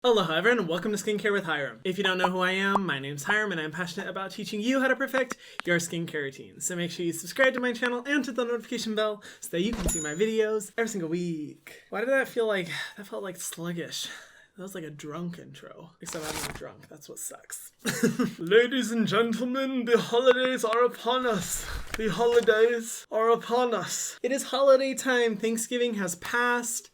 Aloha everyone and welcome to Skincare with Hyram. If you don't know who I am, my name's Hyram and I'm passionate about teaching you how to perfect your skincare routine. So make sure you subscribe to my channel and hit the notification bell so that you can see my videos every single week. Why did that feel like, that felt like sluggish? That was like a drunk intro. Except I'm not drunk, that's what sucks. Ladies and gentlemen, the holidays are upon us. The holidays are upon us. It is holiday time, Thanksgiving has passed.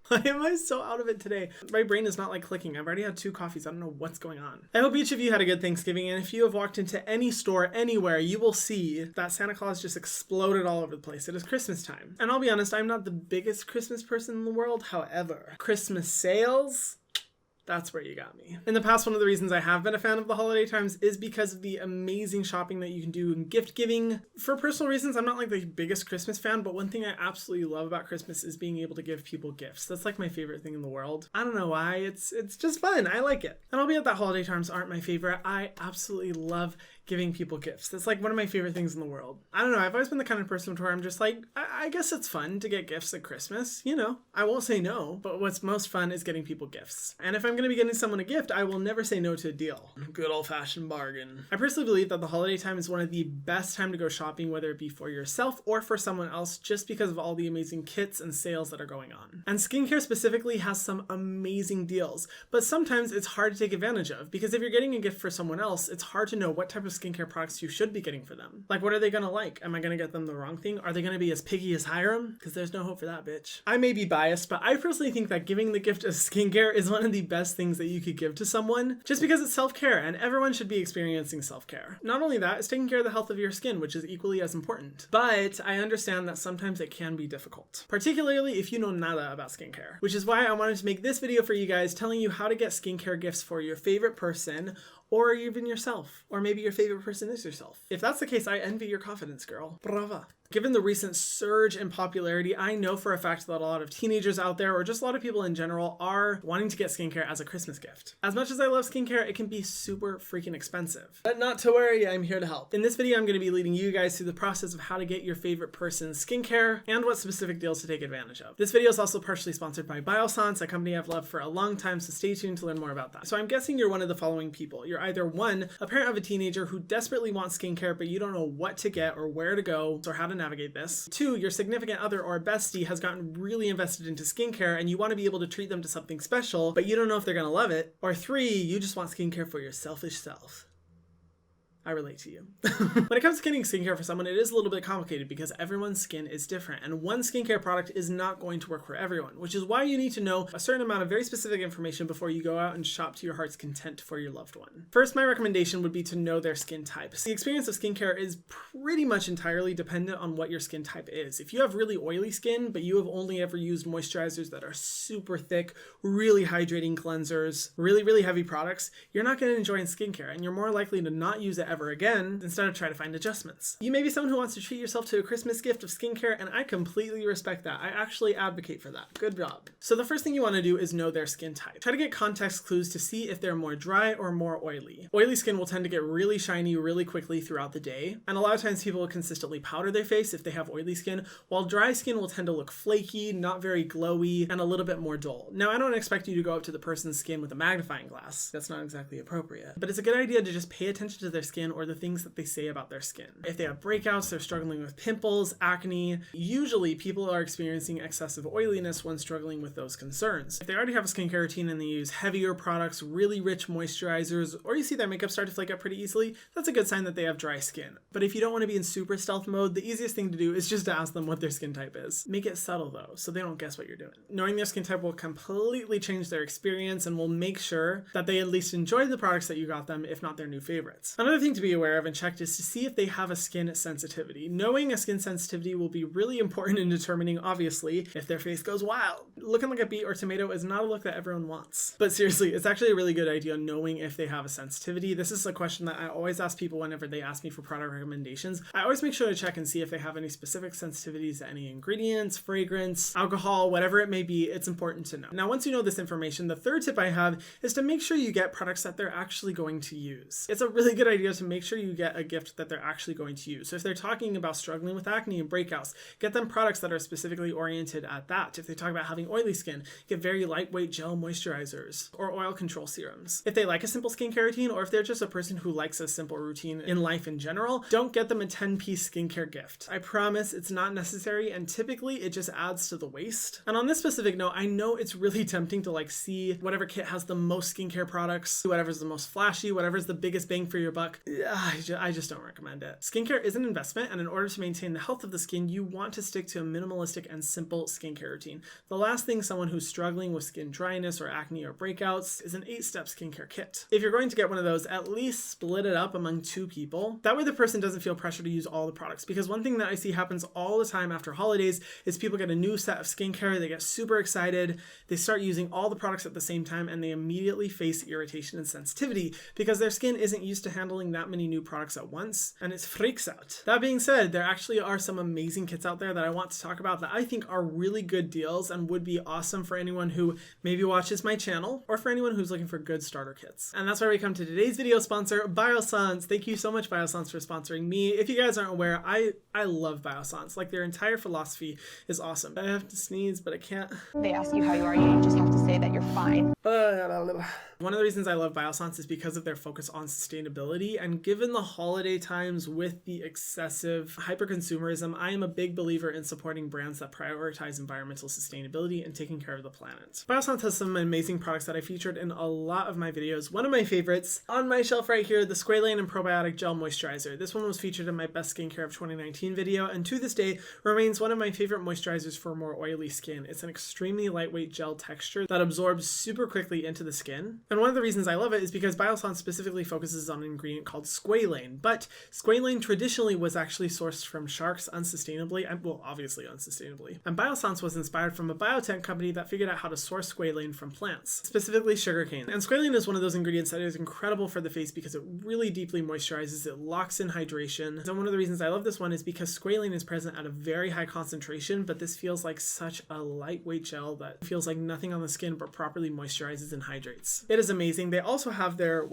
Why am I so out of it today? My brain is not like clicking. I've already had 2 coffees. I don't know what's going on. I hope each of you had a good Thanksgiving, and if you have walked into any store anywhere, you will see that Santa Claus just exploded all over the place. It is Christmas time. And I'll be honest, I'm not the biggest Christmas person in the world. However, Christmas sales, that's where you got me. In the past, one of the reasons I have been a fan of the holiday times is because of the amazing shopping that you can do in gift giving. For personal reasons, I'm not like the biggest Christmas fan, but one thing I absolutely love about Christmas is being able to give people gifts. That's like my favorite thing in the world. I don't know why, it's just fun. I like it. And albeit that holiday times aren't my favorite, I absolutely love giving people gifts. That's like one of my favorite things in the world. I don't know, I've always been the kind of person where I'm just like, I guess it's fun to get gifts at Christmas. You know, I won't say no, but what's most fun is getting people gifts. And if I'm going to be getting someone a gift, I will never say no to a deal. Good old-fashioned bargain. I personally believe that the holiday time is one of the best time to go shopping, whether it be for yourself or for someone else, just because of all the amazing kits and sales that are going on. And skincare specifically has some amazing deals, but sometimes it's hard to take advantage of, because if you're getting a gift for someone else, it's hard to know what type of skincare products you should be getting for them. Like, what are they gonna like? Am I gonna get them the wrong thing? Are they gonna be as picky as Hyram? Because there's no hope for that bitch. I may be biased, but I personally think that giving the gift of skincare is one of the best things that you could give to someone, just because it's self-care and everyone should be experiencing self-care. Not only that, it's taking care of the health of your skin, which is equally as important. But I understand that sometimes it can be difficult, particularly if you know nada about skincare, which is why I wanted to make this video for you guys, telling you how to get skincare gifts for your favorite person, or even yourself, or maybe your favorite person is yourself. If that's the case, I envy your confidence, girl. Brava. Given the recent surge in popularity, I know for a fact that a lot of teenagers out there, or just a lot of people in general, are wanting to get skincare as a Christmas gift. As much as I love skincare, it can be super freaking expensive. But not to worry, I'm here to help. In this video, I'm going to be leading you guys through the process of how to get your favorite person's skincare and what specific deals to take advantage of. This video is also partially sponsored by Biossance, a company I've loved for a long time, so stay tuned to learn more about that. So I'm guessing you're one of the following people. You're either 1, a parent of a teenager who desperately wants skincare, but you don't know what to get or where to go or how to navigate this. 2, your significant other or bestie has gotten really invested into skincare and you want to be able to treat them to something special, but you don't know if they're going to love it. Or 3, you just want skincare for your selfish self. I relate to you. When it comes to getting skincare for someone, it is a little bit complicated because everyone's skin is different, and one skincare product is not going to work for everyone, which is why you need to know a certain amount of very specific information before you go out and shop to your heart's content for your loved one. First, my recommendation would be to know their skin type. The experience of skincare is pretty much entirely dependent on what your skin type is. If you have really oily skin, but you have only ever used moisturizers that are super thick, really hydrating cleansers, really heavy products, you're not going to enjoy skincare, and you're more likely to not use it ever again instead of try to find adjustments. You may be someone who wants to treat yourself to a Christmas gift of skincare, and I completely respect that. I actually advocate for that. Good job. So the first thing you want to do is know their skin type. Try to get context clues to see if they're more dry or more oily. Oily skin will tend to get really shiny really quickly throughout the day, and a lot of times people will consistently powder their face if they have oily skin, while dry skin will tend to look flaky, not very glowy, and a little bit more dull. Now, I don't expect you to go up to the person's skin with a magnifying glass. That's not exactly appropriate, but it's a good idea to just pay attention to their skin or the things that they say about their skin. If they have breakouts, they're struggling with pimples, acne, usually people are experiencing excessive oiliness when struggling with those concerns. If they already have a skincare routine and they use heavier products, really rich moisturizers, or you see their makeup start to flake up pretty easily, that's a good sign that they have dry skin. But if you don't want to be in super stealth mode, the easiest thing to do is just to ask them what their skin type is. Make it subtle though, so they don't guess what you're doing. Knowing their skin type will completely change their experience and will make sure that they at least enjoy the products that you got them, if not their new favorites. Another thing to be aware of and check is to see if they have a skin sensitivity. Knowing a skin sensitivity will be really important in determining, obviously, if their face goes wild. Looking like a beet or tomato is not a look that everyone wants. But seriously, it's actually a really good idea knowing if they have a sensitivity. This is a question that I always ask people whenever they ask me for product recommendations. I always make sure to check and see if they have any specific sensitivities to any ingredients, fragrance, alcohol, whatever it may be. It's important to know. Now, once you know this information, the third tip I have is to make sure you get products that they're actually going to use. It's a really good idea to to make sure you get a gift that they're actually going to use. So if they're talking about struggling with acne and breakouts, get them products that are specifically oriented at that. If they talk about having oily skin, get very lightweight gel moisturizers or oil control serums. If they like a simple skincare routine, or if they're just a person who likes a simple routine in life in general, don't get them a 10-piece skincare gift. I promise it's not necessary, and typically it just adds to the waste. And on this specific note, I know it's really tempting to like see whatever kit has the most skincare products, whatever's the most flashy, whatever's the biggest bang for your buck. I just don't recommend it. Skincare is an investment, and in order to maintain the health of the skin, you want to stick to a minimalistic and simple skincare routine. The last thing someone who's struggling with skin dryness or acne or breakouts is an 8-step skincare kit. If you're going to get one of those, at least split it up among 2 people. That way the person doesn't feel pressure to use all the products, because one thing that I see happens all the time after holidays is people get a new set of skincare, they get super excited, they start using all the products at the same time, and they immediately face irritation and sensitivity because their skin isn't used to handling that many new products at once, and it freaks out. That being said, there actually are some amazing kits out there that I want to talk about that I think are really good deals and would be awesome for anyone who maybe watches my channel, or for anyone who's looking for good starter kits. And that's where we come to today's video sponsor, Biossance. Thank you so much, Biossance, for sponsoring me. If you guys aren't aware, I love Biossance. Like, their entire philosophy is awesome. I have to sneeze, but I can't. They ask you how you are, you just have to say that you're fine. One of the reasons I love Biossance is because of their focus on sustainability, and given the holiday times with the excessive hyper-consumerism, I am a big believer in supporting brands that prioritize environmental sustainability and taking care of the planet. Biossance has some amazing products that I featured in a lot of my videos. One of my favorites on my shelf right here, the Squalane and Probiotic Gel Moisturizer. This one was featured in my Best Skincare of 2019 video, and to this day remains one of my favorite moisturizers for more oily skin. It's an extremely lightweight gel texture that absorbs super quickly into the skin. And one of the reasons I love it is because Biossance specifically focuses on an ingredient called squalane, but squalane traditionally was actually sourced from sharks unsustainably, and well, obviously unsustainably. And Biossance was inspired from a biotech company that figured out how to source squalane from plants, specifically sugarcane. And squalane is one of those ingredients that is incredible for the face because it really deeply moisturizes, it locks in hydration. So one of the reasons I love this one is because squalane is present at a very high concentration, but this feels like such a lightweight gel that feels like nothing on the skin but properly moisturizes and hydrates. It is amazing. They also have their,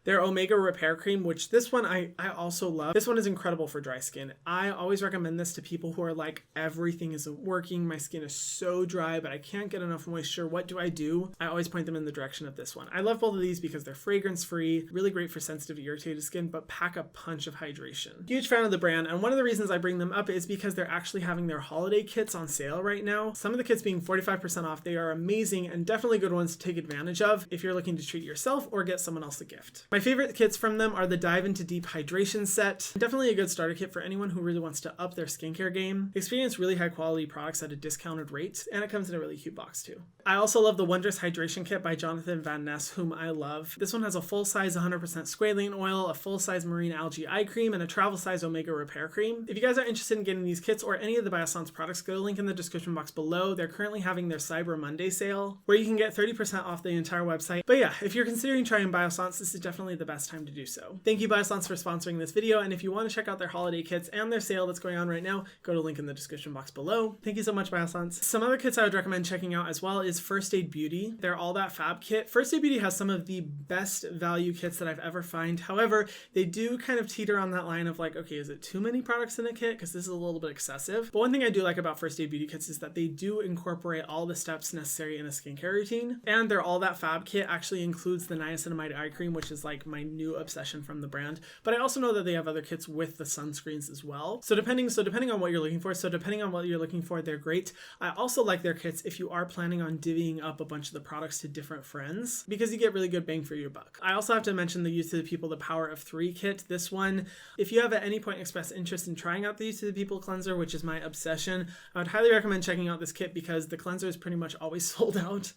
their Omega Repair Cream, which this one I also love. This one is incredible for dry skin. I always recommend this to people who are like, everything isn't working, my skin is so dry, but I can't get enough moisture. What do I do? I always point them in the direction of this one. I love both of these because they're fragrance free, really great for sensitive, irritated skin, but pack a punch of hydration. Huge fan of the brand, and one of the reasons I bring them up is because they're actually having their holiday kits on sale right now. Some of the kits being 45% off. They are amazing and definitely good ones to take advantage of if you're looking to treat yourself or get someone else a gift. My favorite kits from them are the Dive into Deep Hydration Set. Definitely a good starter kit for anyone who really wants to up their skincare game. Experience really high quality products at a discounted rate, and it comes in a really cute box too. I also love the Wondrous Hydration Kit by Jonathan Van Ness, whom I love. This one has a full-size 100% squalane oil, a full-size marine algae eye cream, and a travel-size Omega Repair Cream. If you guys are interested in getting these kits or any of the Biossance products, go to the link in the description box below. They're currently having their Cyber Monday sale, where you can get 30% off the entire website. But yeah, if you're considering trying Biossance, this is definitely the best time to do so. Thank you, Biossance, for sponsoring this video, and if you want to check out their holiday kits and their sale that's going on right now, go to the link in the description box below. Thank you so much, Biossance. Some other kits I would recommend checking out as well is First Aid Beauty. They're All That Fab kit. First Aid Beauty has some of the best value kits that I've ever found. However, they do kind of teeter on that line of like, okay, is it too many products in a kit? Because this is a little bit excessive. But one thing I do like about First Aid Beauty kits is that they do incorporate all the steps necessary in a skincare routine. And their All That Fab kit actually includes the niacinamide eye cream, which is like my new obsession from the brand. But I also know that they have other kits with the sunscreens as well. So depending on what you're looking for, they're great. I also like their kits if you are planning on divvying up a bunch of the products to different friends, because you get really good bang for your buck. I also have to mention the Youth to the People, the Power of 3 kit. This one, if you have at any point expressed interest in trying out the Youth to the People cleanser, which is my obsession, I would highly recommend checking out this kit because the cleanser is pretty much always sold out.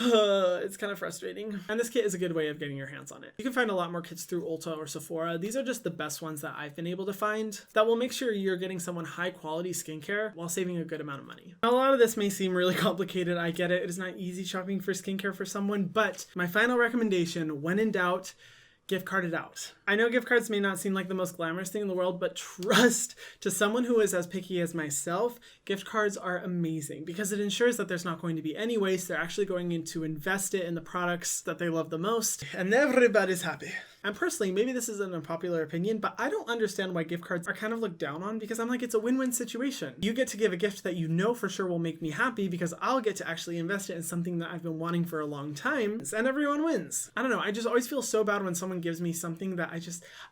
It's kind of frustrating. And this kit is a good way of getting your hands on it. You can find a lot more kits through Ulta or Sephora. These are just the best ones that I've been able to find that will make sure you're getting someone high quality skincare while saving a good amount of money. Now, a lot of this may seem really complicated. I get it. It is not easy shopping for skincare for someone, but my final recommendation, when in doubt, gift carded out. I know gift cards may not seem like the most glamorous thing in the world, but trust, to someone who is as picky as myself, gift cards are amazing because it ensures that there's not going to be any waste. They're actually going to invest it in the products that they love the most, and everybody's happy. And personally, maybe this is an unpopular opinion, but I don't understand why gift cards are kind of looked down on, because I'm like, it's a win-win situation. You get to give a gift that you know for sure will make me happy because I'll get to actually invest it in something that I've been wanting for a long time, and everyone wins. I don't know, I just always feel so bad when someone gives me something that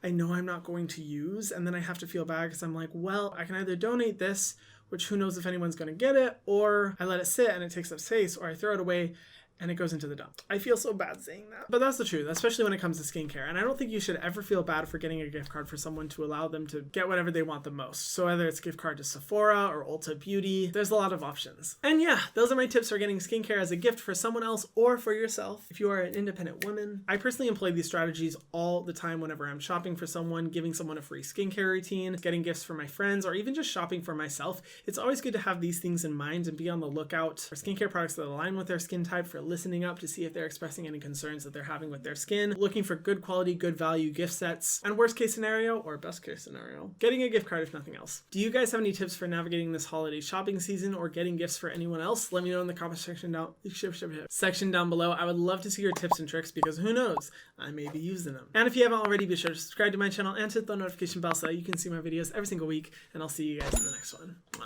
I know I'm not going to use, and then I have to feel bad because I'm like, well, I can either donate this, which who knows if anyone's going to get it, or I let it sit and it takes up space, or I throw it away and it goes into the dump. I feel so bad saying that. But that's the truth, especially when it comes to skincare. And I don't think you should ever feel bad for getting a gift card for someone to allow them to get whatever they want the most. So whether it's a gift card to Sephora or Ulta Beauty, there's a lot of options. And yeah, those are my tips for getting skincare as a gift for someone else or for yourself if you are an independent woman. I personally employ these strategies all the time whenever I'm shopping for someone, giving someone a free skincare routine, getting gifts for my friends, or even just shopping for myself. It's always good to have these things in mind and be on the lookout for skincare products that align with their skin type, for listening up to see if they're expressing any concerns that they're having with their skin, looking for good quality, good value gift sets, and worst case scenario, or best case scenario, getting a gift card if nothing else. Do you guys have any tips for navigating this holiday shopping season or getting gifts for anyone else? Let me know in the comment section down below. I would love to see your tips and tricks because who knows, I may be using them. And if you haven't already, be sure to subscribe to my channel and hit the notification bell so that you can see my videos every single week, and I'll see you guys in the next one. Mwah.